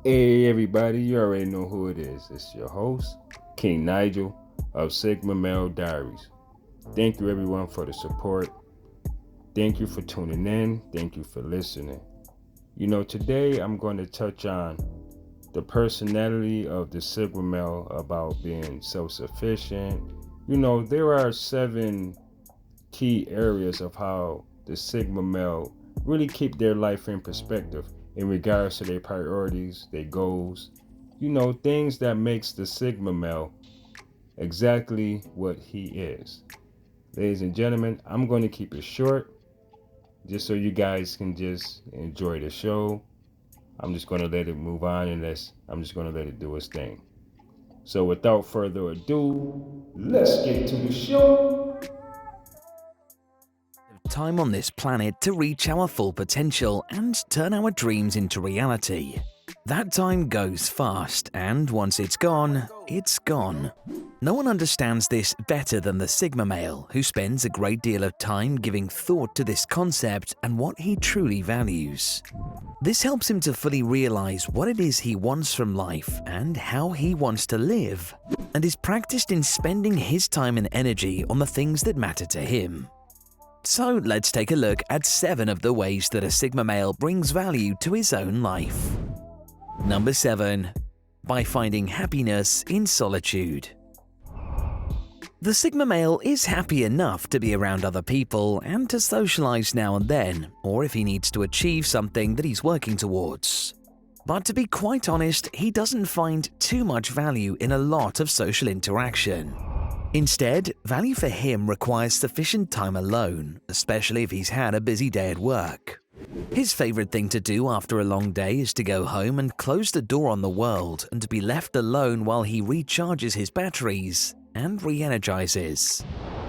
Hey everybody, you already know who it is. It's your host, King Nigel of Sigma Male Diaries. Thank you everyone for the support. Thank you for tuning in. Thank you for listening. Today I'm going to touch on the personality of the Sigma male about being self-sufficient. There are 7 key areas of how the Sigma male really keep their life in perspective in regards to their priorities, their goals, things that makes the Sigma male exactly what he is. Ladies and gentlemen, I'm going to keep it short just so you guys can just enjoy the show. I'm just going to let it move on and I'm just going to let it do its thing. So without further ado, let's get to the show. Time on this planet to reach our full potential and turn our dreams into reality. That time goes fast, and once it's gone, it's gone. No one understands this better than the Sigma male, who spends a great deal of time giving thought to this concept and what he truly values. This helps him to fully realize what it is he wants from life and how he wants to live, and is practiced in spending his time and energy on the things that matter to him. So let's take a look at 7 of the ways that a Sigma male brings value to his own life. Number 7. By finding happiness in solitude. The Sigma male is happy enough to be around other people and to socialize now and then, or if he needs to achieve something that he's working towards. But to be quite honest, he doesn't find too much value in a lot of social interaction. Instead, value for him requires sufficient time alone, especially if he's had a busy day at work. His favorite thing to do after a long day is to go home and close the door on the world and to be left alone while he recharges his batteries and re-energizes.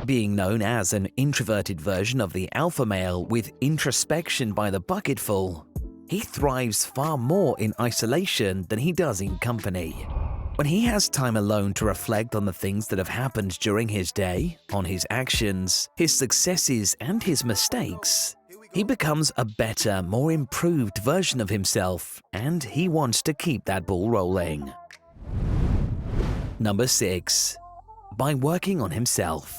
Being known as an introverted version of the alpha male with introspection by the bucketful, he thrives far more in isolation than he does in company. When he has time alone to reflect on the things that have happened during his day, on his actions, his successes, and his mistakes, he becomes a better, more improved version of himself, and he wants to keep that ball rolling. Number 6. By working on himself.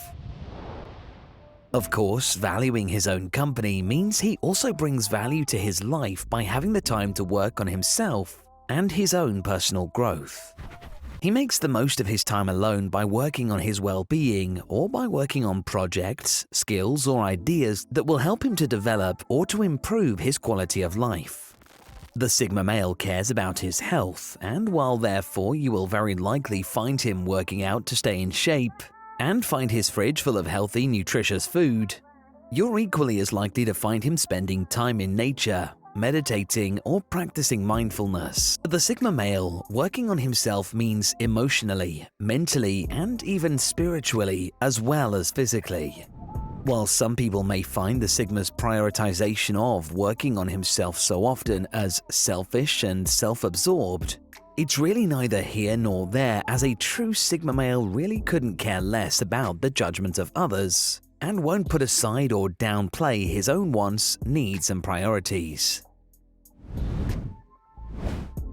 Of course, valuing his own company means he also brings value to his life by having the time to work on himself and his own personal growth. He makes the most of his time alone by working on his well-being or by working on projects, skills, or ideas that will help him to develop or to improve his quality of life. The Sigma male cares about his health, and while therefore you will very likely find him working out to stay in shape and find his fridge full of healthy, nutritious food, you're equally as likely to find him spending time in nature, meditating, or practicing mindfulness. The Sigma male working on himself means emotionally, mentally, and even spiritually, as well as physically. While some people may find the Sigma's prioritization of working on himself so often as selfish and self-absorbed, it's really neither here nor there, as a true Sigma male really couldn't care less about the judgment of others and won't put aside or downplay his own wants, needs, and priorities.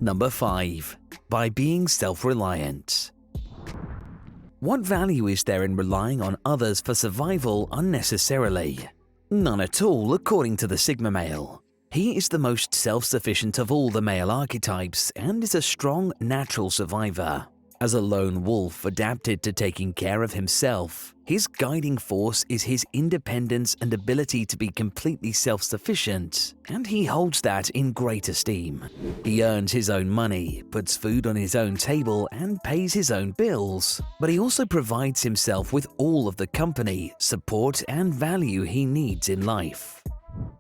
Number 5. By being self-reliant. What value is there in relying on others for survival unnecessarily? None at all, according to the Sigma male. He is the most self-sufficient of all the male archetypes and is a strong, natural survivor. As a lone wolf adapted to taking care of himself, his guiding force is his independence and ability to be completely self-sufficient, and he holds that in great esteem. He earns his own money, puts food on his own table, and pays his own bills, but he also provides himself with all of the company, support, and value he needs in life.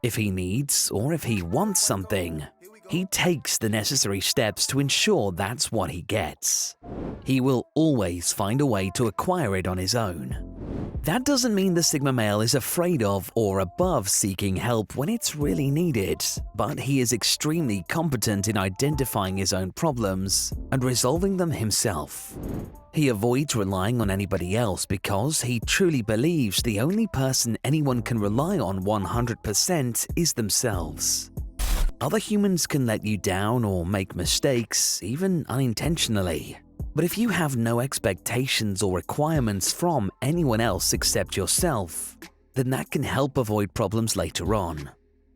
If he needs or if he wants something, he takes the necessary steps to ensure that's what he gets. He will always find a way to acquire it on his own. That doesn't mean the Sigma male is afraid of or above seeking help when it's really needed, but he is extremely competent in identifying his own problems and resolving them himself. He avoids relying on anybody else because he truly believes the only person anyone can rely on 100% is themselves. Other humans can let you down or make mistakes, even unintentionally. But if you have no expectations or requirements from anyone else except yourself, then that can help avoid problems later on.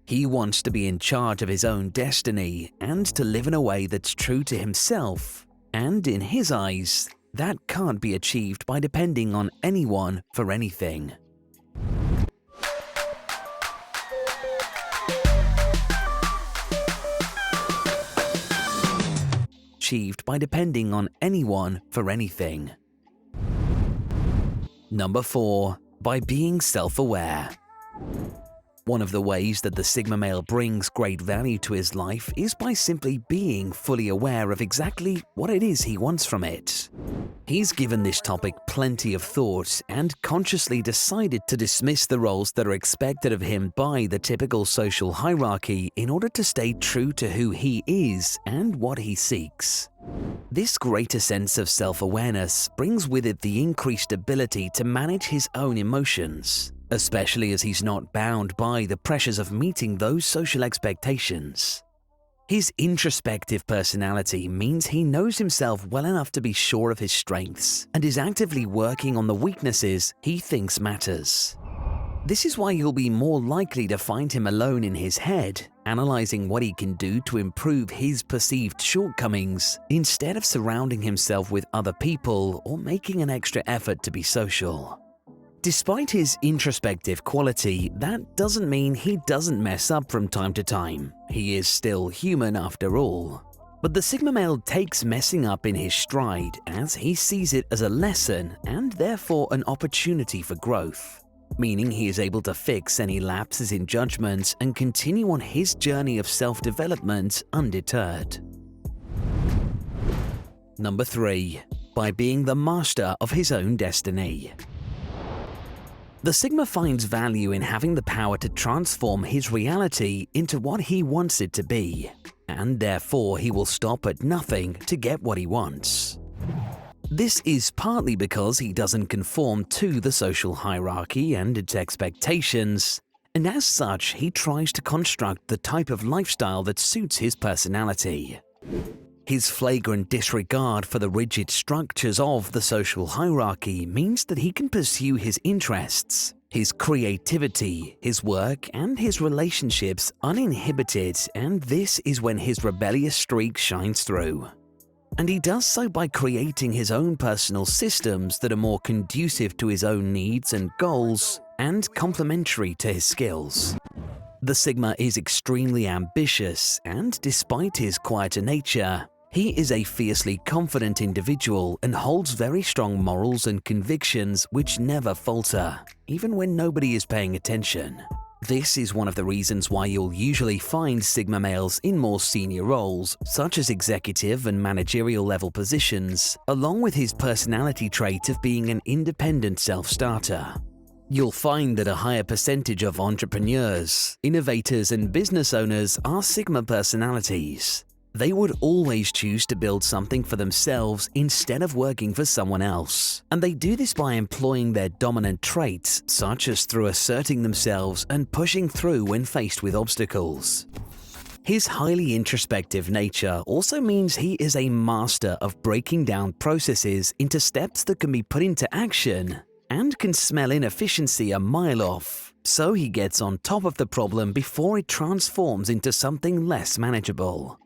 He wants to be in charge of his own destiny and to live in a way that's true to himself, and in his eyes, that can't be achieved by depending on anyone for anything. Achieved by depending on anyone for anything. Number 4. By being self-aware. One of the ways that the Sigma male brings great value to his life is by simply being fully aware of exactly what it is he wants from it. He's given this topic plenty of thought and consciously decided to dismiss the roles that are expected of him by the typical social hierarchy in order to stay true to who he is and what he seeks. This greater sense of self-awareness brings with it the increased ability to manage his own emotions, especially as he's not bound by the pressures of meeting those social expectations. His introspective personality means he knows himself well enough to be sure of his strengths and is actively working on the weaknesses he thinks matters. This is why you'll be more likely to find him alone in his head, analyzing what he can do to improve his perceived shortcomings instead of surrounding himself with other people or making an extra effort to be social. Despite his introspective quality, that doesn't mean he doesn't mess up from time to time. He is still human after all. But the Sigma male takes messing up in his stride as he sees it as a lesson and therefore an opportunity for growth, meaning he is able to fix any lapses in judgment and continue on his journey of self-development undeterred. Number 3. By being the master of his own destiny. The Sigma finds value in having the power to transform his reality into what he wants it to be, and therefore he will stop at nothing to get what he wants. This is partly because he doesn't conform to the social hierarchy and its expectations, and as such he tries to construct the type of lifestyle that suits his personality. His flagrant disregard for the rigid structures of the social hierarchy means that he can pursue his interests, his creativity, his work, and his relationships uninhibited, and this is when his rebellious streak shines through. And he does so by creating his own personal systems that are more conducive to his own needs and goals and complementary to his skills. The Sigma is extremely ambitious, and despite his quieter nature, he is a fiercely confident individual and holds very strong morals and convictions which never falter, even when nobody is paying attention. This is one of the reasons why you'll usually find Sigma males in more senior roles, such as executive and managerial level positions, along with his personality trait of being an independent self-starter. You'll find that a higher percentage of entrepreneurs, innovators, and business owners are Sigma personalities. They would always choose to build something for themselves instead of working for someone else, and they do this by employing their dominant traits, such as through asserting themselves and pushing through when faced with obstacles. His highly introspective nature also means he is a master of breaking down processes into steps that can be put into action and can smell inefficiency a mile off, so he gets on top of the problem before it transforms into something less manageable.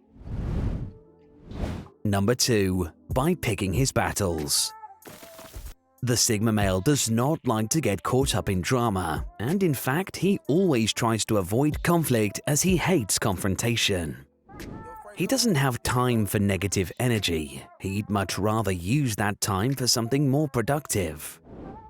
Number 2. By picking his battles. The Sigma male does not like to get caught up in drama, and in fact he always tries to avoid conflict as he hates confrontation. He doesn't have time for negative energy. He'd much rather use that time for something more productive.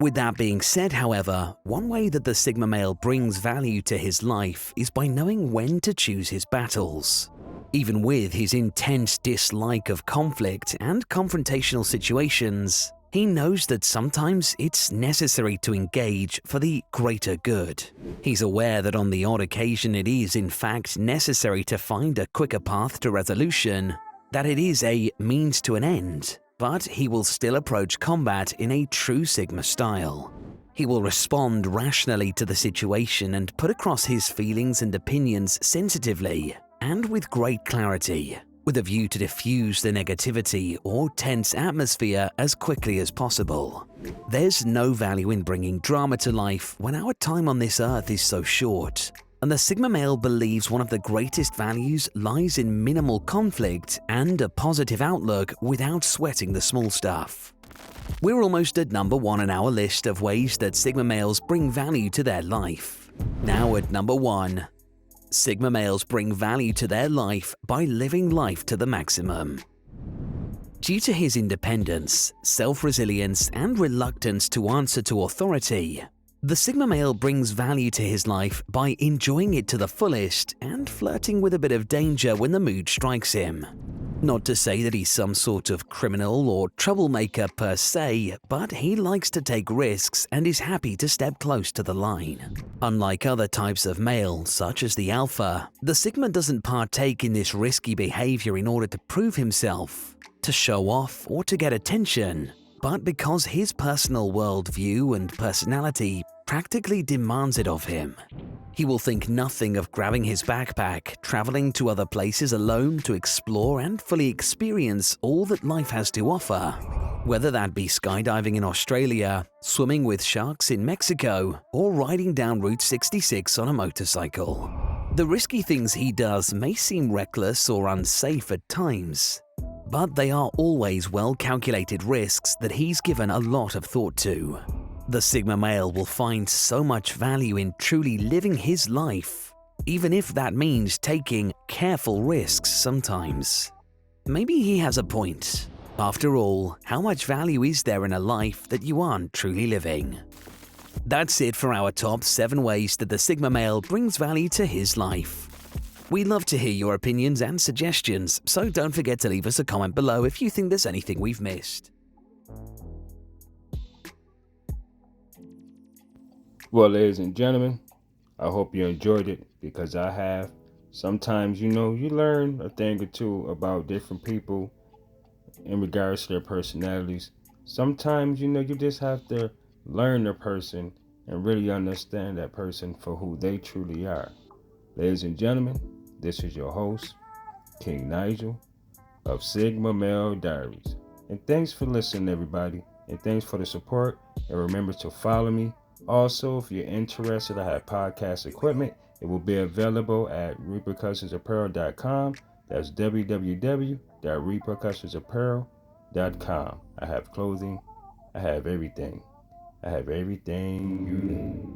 With that being said, however, one way that the Sigma male brings value to his life is by knowing when to choose his battles. Even with his intense dislike of conflict and confrontational situations, he knows that sometimes it's necessary to engage for the greater good. He's aware that on the odd occasion it is in fact necessary to find a quicker path to resolution, that it is a means to an end, but he will still approach combat in a true Sigma style. He will respond rationally to the situation and put across his feelings and opinions sensitively, and with great clarity, with a view to diffuse the negativity or tense atmosphere as quickly as possible. There's no value in bringing drama to life when our time on this earth is so short, and the Sigma male believes one of the greatest values lies in minimal conflict and a positive outlook without sweating the small stuff. We're almost at number 1 on our list of ways that Sigma males bring value to their life. Now at number 1. Sigma males bring value to their life by living life to the maximum. Due to his independence, self-resilience, and reluctance to answer to authority, the Sigma male brings value to his life by enjoying it to the fullest and flirting with a bit of danger when the mood strikes him. Not to say that he's some sort of criminal or troublemaker per se, but he likes to take risks and is happy to step close to the line. Unlike other types of male, such as the alpha, the Sigma doesn't partake in this risky behavior in order to prove himself, to show off, or to get attention, but because his personal worldview and personality practically demands it of him. He will think nothing of grabbing his backpack, traveling to other places alone to explore and fully experience all that life has to offer. Whether that be skydiving in Australia, swimming with sharks in Mexico, or riding down Route 66 on a motorcycle. The risky things he does may seem reckless or unsafe at times, but they are always well-calculated risks that he's given a lot of thought to. The Sigma male will find so much value in truly living his life, even if that means taking careful risks sometimes. Maybe he has a point. After all, how much value is there in a life that you aren't truly living? That's it for our top 7 ways that the Sigma male brings value to his life. We'd love to hear your opinions and suggestions, so don't forget to leave us a comment below if you think there's anything we've missed. Well, ladies and gentlemen, I hope you enjoyed it, because I have. Sometimes, you learn a thing or two about different people in regards to their personalities. Sometimes, you just have to learn the person and really understand that person for who they truly are. Ladies and gentlemen, this is your host, King Nigel of Sigma Male Diaries. And thanks for listening, everybody. And thanks for the support. And remember to follow me. Also, if you're interested, I have podcast equipment. It will be available at repercussionsapparel.com. That's www.repercussionsapparel.com. I have clothing. I have everything. I have everything you need.